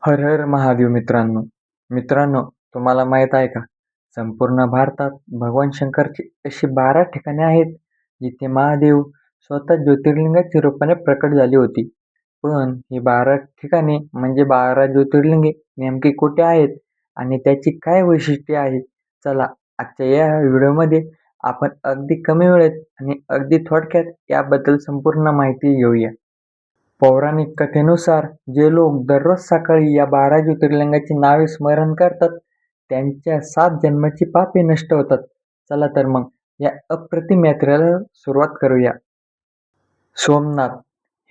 हर हर महादेव मित्रांनो, तुम्हाला माहीत आहे का? संपूर्ण भारतात भगवान शंकरची अशी 12 ठिकाणे आहेत जिथे महादेव स्वतः ज्योतिर्लिंगाच्या रूपाने प्रकट झाली होती. पण ही 12 ठिकाणे म्हणजे 12 ज्योतिर्लिंगे नेमकी कुठे आहेत आणि त्याची काय वैशिष्ट्ये आहे? चला, आजच्या या व्हिडिओमध्ये आपण अगदी कमी वेळेत आणि अगदी थोडक्यात याबद्दल संपूर्ण माहिती घेऊया. पौराणिक कथेनुसार जे लोक दररोज सकाळी या 12 ज्योतिर्लिंगाची नावे स्मरण करतात, त्यांच्या 7 जन्माची पापे नष्ट होतात. चला तर मग या अप्रतिम यात्रेला सुरुवात करूया. सोमनाथ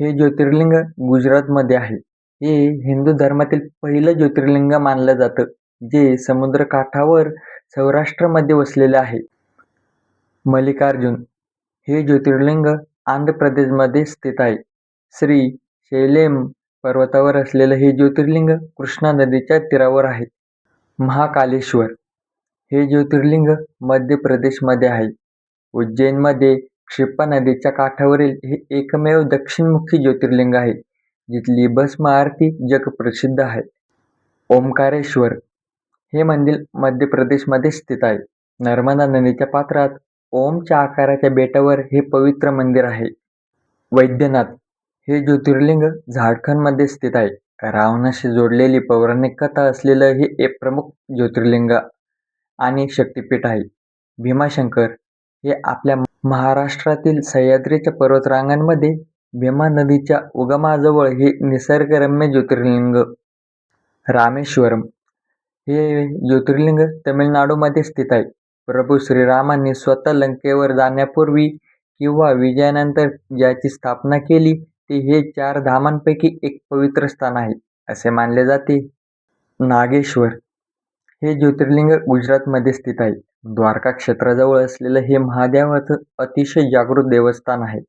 हे ज्योतिर्लिंग गुजरातमध्ये आहे. हे हिंदू धर्मातील पहिलं ज्योतिर्लिंग मानलं जातं, जे समुद्र काठावर सौराष्ट्रामध्ये वसलेले आहे. मल्लिकार्जुन हे ज्योतिर्लिंग आंध्र प्रदेशमध्ये स्थित आहे. श्री शैलेम पर्वतावर असलेलं हे ज्योतिर्लिंग कृष्णा नदीच्या तीरावर आहे. महाकालेश्वर हे ज्योतिर्लिंग मध्य प्रदेशमध्ये आहे. उज्जैनमध्ये क्षिप्रा नदीच्या काठावरील हे एकमेव दक्षिणमुखी ज्योतिर्लिंग आहे, जिथली भस्म आरती जगप्रसिद्ध आहे. ओंकारेश्वर हे मंदिर मध्य प्रदेशमध्ये स्थित आहे. नर्मदा नदीच्या पात्रात ओमच्या आकाराच्या बेटावर हे पवित्र मंदिर आहे. वैद्यनाथ हे ज्योतिर्लिंग झारखंडमध्ये स्थित आहे. रावणाशी जोडलेली पौराणिक कथा असलेलं हे एक प्रमुख ज्योतिर्लिंग आणि शक्तिपीठ आहे. भीमाशंकर हे आपल्या महाराष्ट्रातील सह्याद्रीच्या पर्वतरांगांमध्ये भीमा नदीच्या उगमाजवळ हे निसर्गरम्य ज्योतिर्लिंग. रामेश्वरम हे ज्योतिर्लिंग तमिळनाडूमध्ये स्थित आहे. प्रभू श्रीरामांनी स्वतः लंकेवर जाण्यापूर्वी किंवा विजयानंतर ज्याची स्थापना केली ते हे 4 धामांपैकी एक पवित्र स्थान आहे, असे मानले जाते. नागेश्वर हे ज्योतिर्लिंग गुजरातमध्ये स्थित आहे. द्वारका क्षेत्राजवळ असलेलं हे महादेवाचं अतिशय जागृत देवस्थान आहे.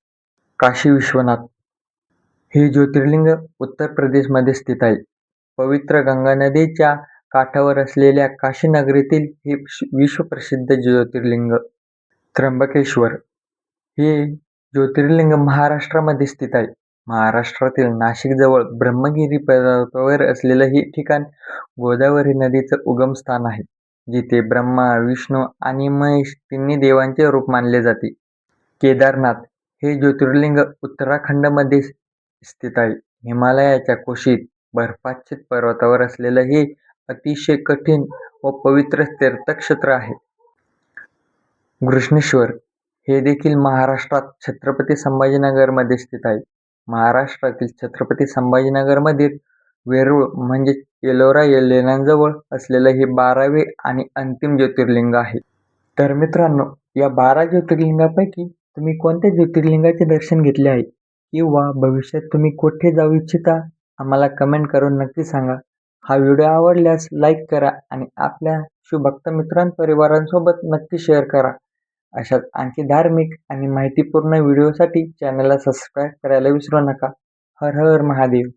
काशी विश्वनाथ हे ज्योतिर्लिंग उत्तर प्रदेशमध्ये स्थित आहे. पवित्र गंगा नदीच्या काठावर असलेल्या काशी नगरीतील हे विश्वप्रसिद्ध ज्योतिर्लिंग. त्र्यंबकेश्वर हे ज्योतिर्लिंग महाराष्ट्रामध्ये स्थित आहे. महाराष्ट्रातील नाशिकजवळ ब्रह्मगिरी पर्वतावर असलेलं हे ठिकाण गोदावरी नदीचं उगमस्थान आहे, जिथे ब्रह्मा, विष्णू आणि महेश तिन्ही देवांचे रूप मानले जाते. केदारनाथ हे ज्योतिर्लिंग उत्तराखंडमध्ये स्थित आहे. हिमालयाच्या कुशीत बर्फाच्छादित पर्वतावर असलेलं हे अतिशय कठीण व पवित्र तीर्थक्षेत्र आहे. घृष्णेश्वर हे देखील महाराष्ट्रात छत्रपती संभाजीनगरमध्ये स्थित आहे. महाराष्ट्रातील छत्रपती संभाजीनगरमधील वेरूळ म्हणजे एलोरा लेण्यांजवळ असलेलं हे 12वे आणि अंतिम ज्योतिर्लिंग आहे. तर मित्रांनो, या 12 ज्योतिर्लिंगापैकी तुम्ही कोणत्या ज्योतिर्लिंगाचे दर्शन घेतले आहे किंवा भविष्यात तुम्ही कुठे जाऊ इच्छिता, आम्हाला कमेंट करून नक्की सांगा. हा व्हिडिओ आवडल्यास लाईक करा आणि आपल्या शिवभक्त परिवारांसोबत नक्की शेअर करा. अशाच आणखी धार्मिक आणि माहितीपूर्ण व्हिडिओसाठी चॅनलला सबस्क्राईब करायला विसरू नका. हर हर महादेव.